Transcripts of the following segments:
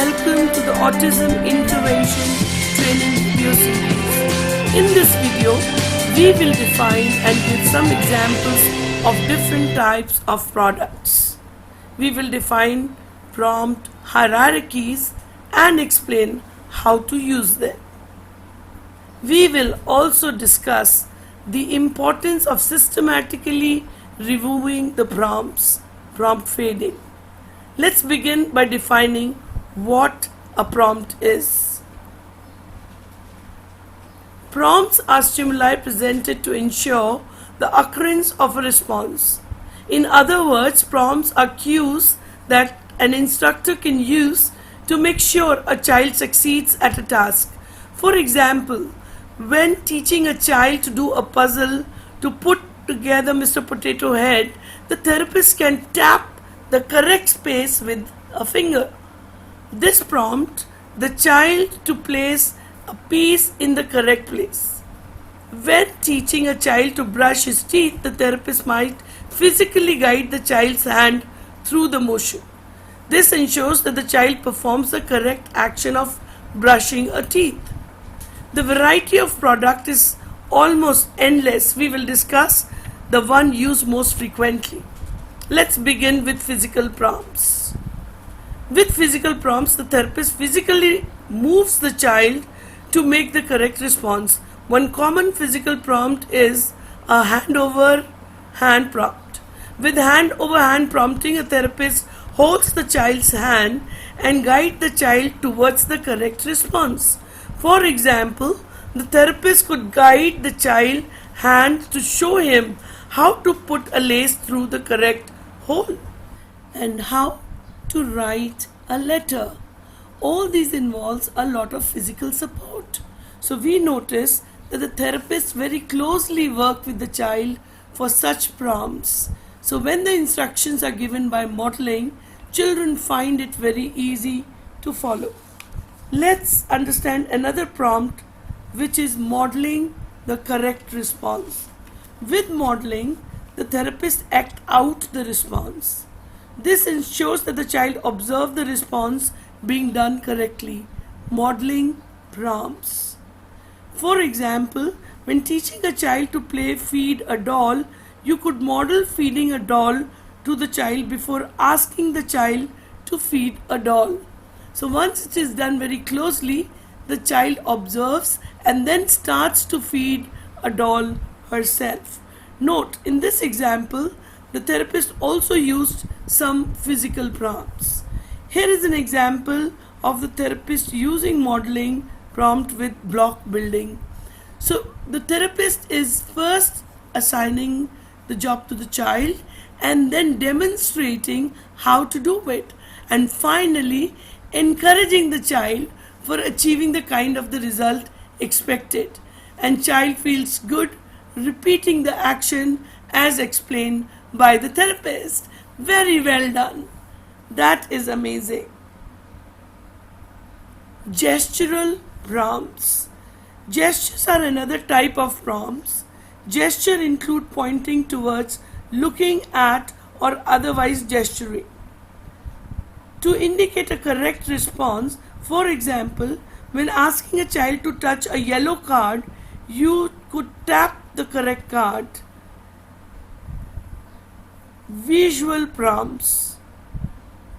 welcome to the Autism Intervention Training video series. In this video, we will define and give some examples of different types of products. We will define prompt hierarchies and explain how to use them. We will also discuss the importance of systematically reviewing the prompts, prompt fading. Let's begin by defining what a prompt is. Prompts are stimuli presented to ensure the occurrence of a response. In other words, prompts are cues that an instructor can use to make sure a child succeeds at a task. For example, when teaching a child to do a puzzle to put together Mr. Potato Head, the therapist can tap the correct space with a finger. This prompts the child to place a piece in the correct place. When teaching a child to brush his teeth, the therapist might physically guide the child's hand through the motion. This ensures that the child performs the correct action of brushing a teeth. The variety of product is almost endless. We will discuss the one used most frequently. Let's begin with physical prompts. With physical prompts, the therapist physically moves the child to make the correct response. One common physical prompt is a hand-over-hand prompt. With hand-over-hand prompting, a therapist holds the child's hand and guides the child towards the correct response. For example, the therapist could guide the child's hand to show him how to put a lace through the correct hole and how to write a letter. All these involves a lot of physical support. So we notice that the therapists very closely work with the child for such prompts. So when the instructions are given by modeling, children find it very easy to follow. Let's understand another prompt, which is modeling the correct response. With modeling, the therapist acts out the response. This ensures that the child observes the response being done correctly. Modeling prompts. For example, when teaching a child to play feed a doll, you could model feeding a doll to the child before asking the child to feed a doll. So once it is done very closely, the child observes and then starts to feed a doll herself. Note, in this example, the therapist also used some physical prompts. Here is an example of the therapist using modeling prompt with block building. So the therapist is first assigning the job to the child and then demonstrating how to do it, and finally encouraging the child for achieving the kind of the result expected, and child feels good repeating the action as explained by the therapist. Very well done. That is amazing. Gestural prompts. Gestures are another type of prompts. Gesture include pointing towards, looking at, or otherwise gesturing to indicate a correct response. For example, when asking a child to touch a yellow card, you could tap the correct card. Visual prompts.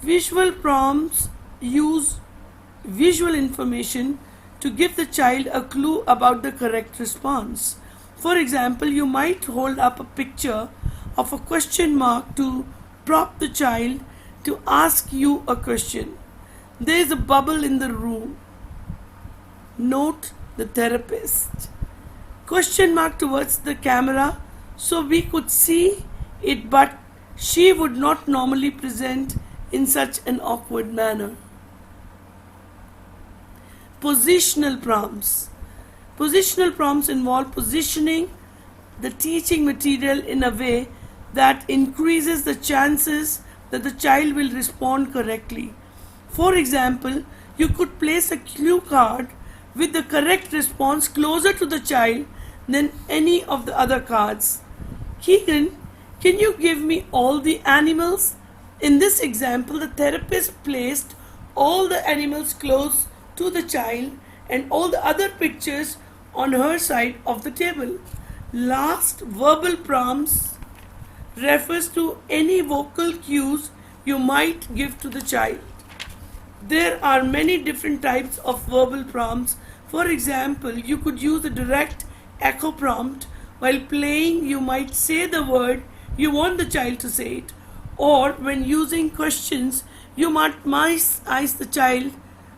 Visual prompts use visual information to give the child a clue about the correct response. For example, you might hold up a picture of a question mark to prompt the child to ask you a question. There is a bubble in the room. Note the therapist. Question mark towards the camera so we could see it, but she would not normally present in such an awkward manner. Positional prompts. Positional prompts involve positioning the teaching material in a way that increases the chances that the child will respond correctly. For example, you could place a clue card with the correct response closer to the child than any of the other cards. Keegan, can you give me all the animals? In this example, the therapist placed all the animals close to the child and all the other pictures on her side of the table. Last, verbal prompts refers to any vocal cues you might give to the child. There are many different types of verbal prompts. For example, you could use a direct echo prompt. While playing, you might say the word you want the child to say it. Or when using questions, you might ask the child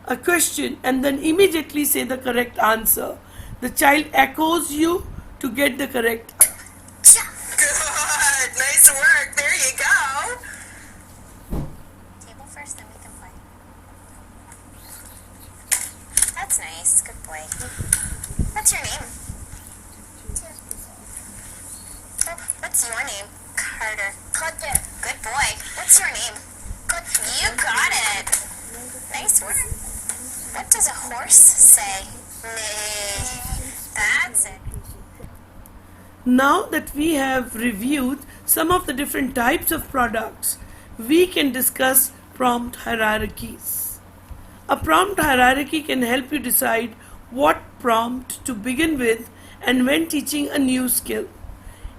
a question and then immediately say the correct answer. The child echoes you to get the correct. Good! Nice work! There you go! Table first, then we can play. That's nice. Good boy. What's your name? Oh, what's your name? Carter. Carter. Good boy. What's your name? Carter. You got it. Nice work. What does a horse say? Neigh. That's it. Now that we have reviewed some of the different types of products, we can discuss prompt hierarchies. A prompt hierarchy can help you decide what prompt to begin with and when teaching a new skill.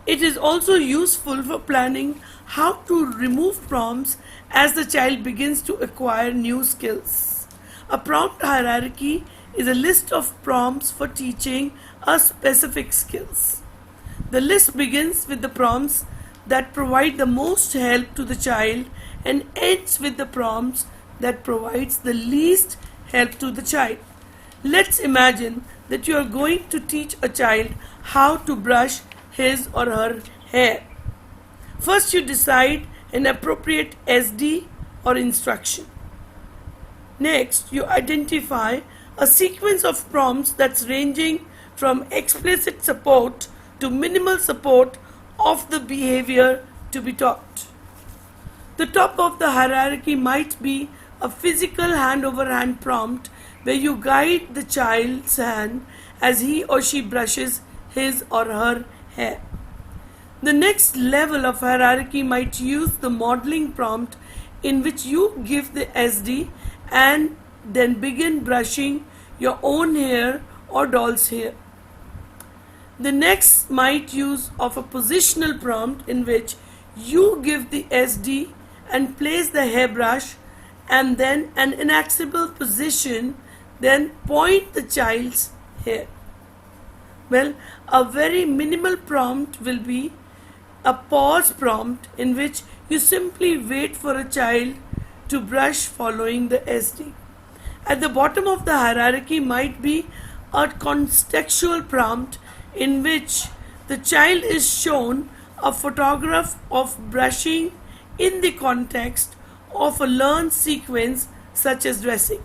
It is also useful for planning how to remove prompts as the child begins to acquire new skills. A prompt hierarchy is a list of prompts for teaching a specific skills. The list begins with the prompts that provide the most help to the child and ends with the prompts that provides the least help to the child. Let's imagine that you are going to teach a child how to brush his or her hair. First, you decide an appropriate SD or instruction. Next, you identify a sequence of prompts that's ranging from explicit support to minimal support of the behavior to be taught. The top of the hierarchy might be a physical hand-over-hand prompt where you guide the child's hand as he or she brushes his or her hair. The next level of hierarchy might use the modeling prompt in which you give the SD and then begin brushing your own hair or doll's hair. The next might use of a positional prompt in which you give the SD and place the hairbrush and then an inaccessible position, then point the child's hair. Well, a very minimal prompt will be a pause prompt in which you simply wait for a child to brush following the SD. At the bottom of the hierarchy might be a contextual prompt in which the child is shown a photograph of brushing in the context of a learned sequence such as dressing.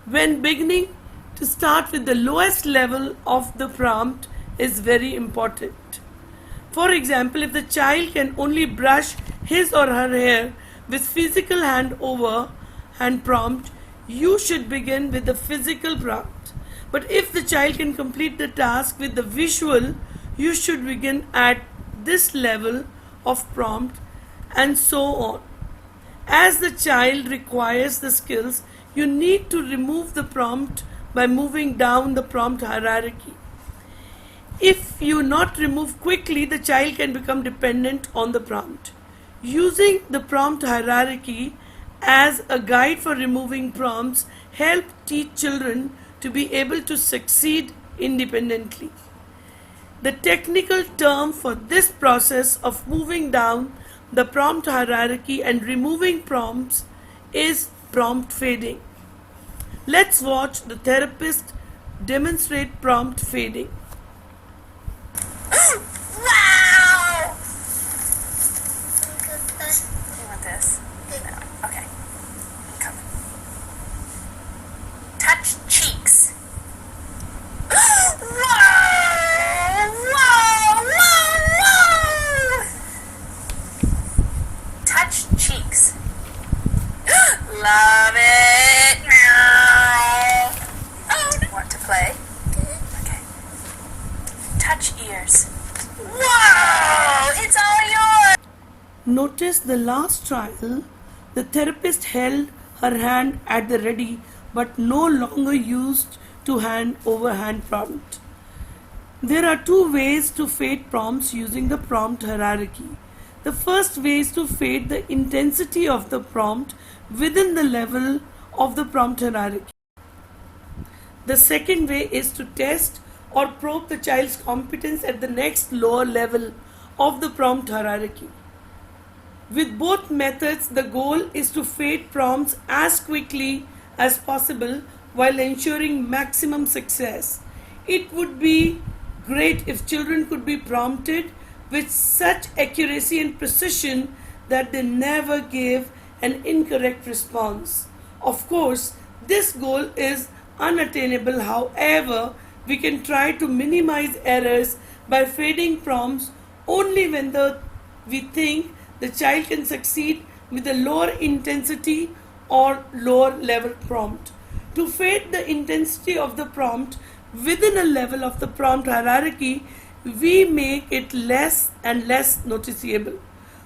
When beginning, to start with the lowest level of the prompt is very important. For example, if the child can only brush his or her hair with physical hand prompt, you should begin with the physical prompt. But if the child can complete the task with the visual, you should begin at this level of prompt and so on. As the child requires the skills, you need to remove the prompt by moving down the prompt hierarchy. If you not remove quickly, the child can become dependent on the prompt. Using the prompt hierarchy as a guide for removing prompts help teach children to be able to succeed independently. The technical term for this process of moving down the prompt hierarchy and removing prompts is prompt fading. Let's watch the therapist demonstrate prompt fading. Wow! You want this? No. Okay. Come. Touch cheeks. Whoa! Whoa! Whoa! Whoa! Touch cheeks. Love it. Oh, want to play? Okay. Touch ears. Whoa! It's all yours! Notice the last trial, the therapist held her hand at the ready but no longer used to hand over hand prompt. There are two ways to fade prompts using the prompt hierarchy. The first way is to fade the intensity of the prompt within the level of the prompt hierarchy. The second way is to test or probe the child's competence at the next lower level of the prompt hierarchy. With both methods, the goal is to fade prompts as quickly as possible while ensuring maximum success. It would be great if children could be prompted with such accuracy and precision that they never give an incorrect response. Of course, this goal is unattainable. However, we can try to minimize errors by fading prompts only when we think the child can succeed with a lower intensity or lower level prompt. To fade the intensity of the prompt within a level of the prompt hierarchy, we make it less and less noticeable.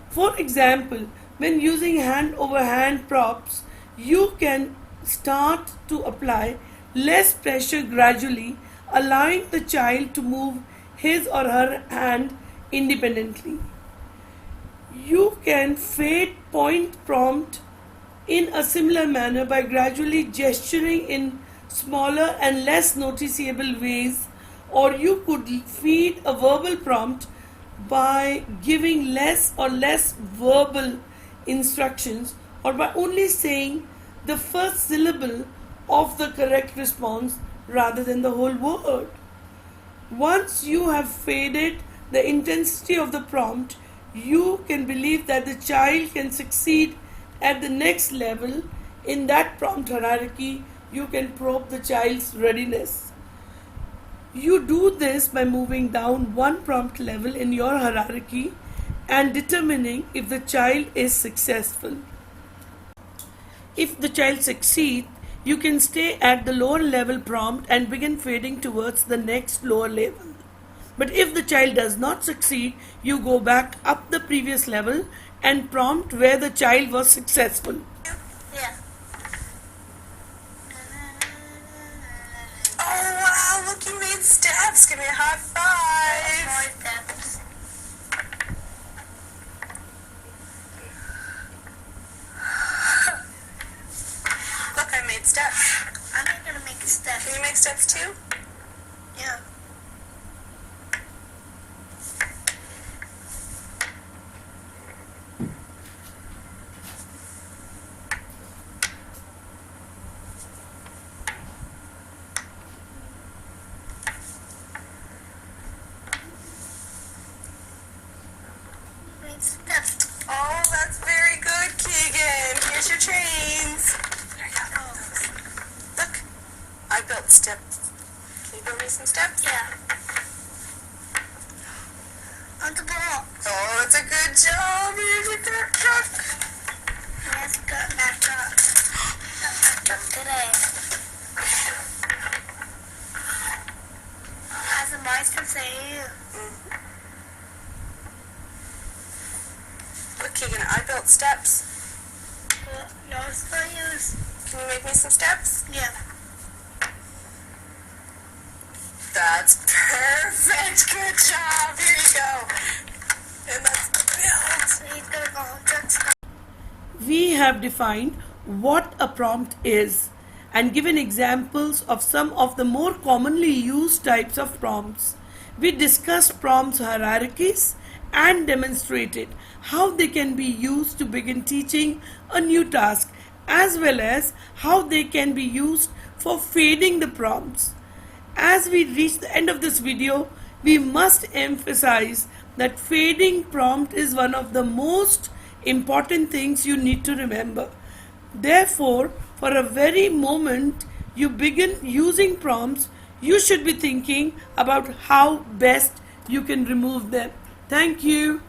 For example, when using hand over hand prompts, you can start to apply less pressure gradually, allowing the child to move his or her hand independently. You can fade point prompt in a similar manner by gradually gesturing in smaller and less noticeable ways, or you could feed a verbal prompt by giving less verbal instructions, or by only saying the first syllable of the correct response rather than the whole word. Once you have faded the intensity of the prompt, you can believe that the child can succeed at the next level in that prompt hierarchy. You can probe the child's readiness. You do this by moving down one prompt level in your hierarchy and determining if the child is successful. If the child succeeds, you can stay at the lower level prompt and begin fading towards the next lower level. But if the child does not succeed, you go back up the previous level and prompt where the child was successful. Yeah. Oh wow, look, you made steps. Give me a high five. More steps. Look, I made steps. I'm not gonna make steps. Can you make steps too? Yeah. Steps. Oh, that's very good, Keegan. Here's your chains. There you go. Look, I built steps. Can you build me some steps? Yeah. On the ball. Oh, that's a good job. Here's your dirt truck. Yes, got that truck. Got that truck today. As a mice can say you. Look, Keegan, I built steps. No, it's not use. Can you make me some steps? Yeah. That's perfect. Good job. Here you go. And that's built. So he's gonna go home. We have defined what a prompt is and given examples of some of the more commonly used types of prompts. We discussed prompts hierarchies and demonstrated how they can be used to begin teaching a new task, as well as how they can be used for fading the prompts. As we reach the end of this video, we must emphasize that fading prompt is one of the most important things you need to remember. Therefore, for a very moment you begin using prompts, you should be thinking about how best you can remove them. Thank you.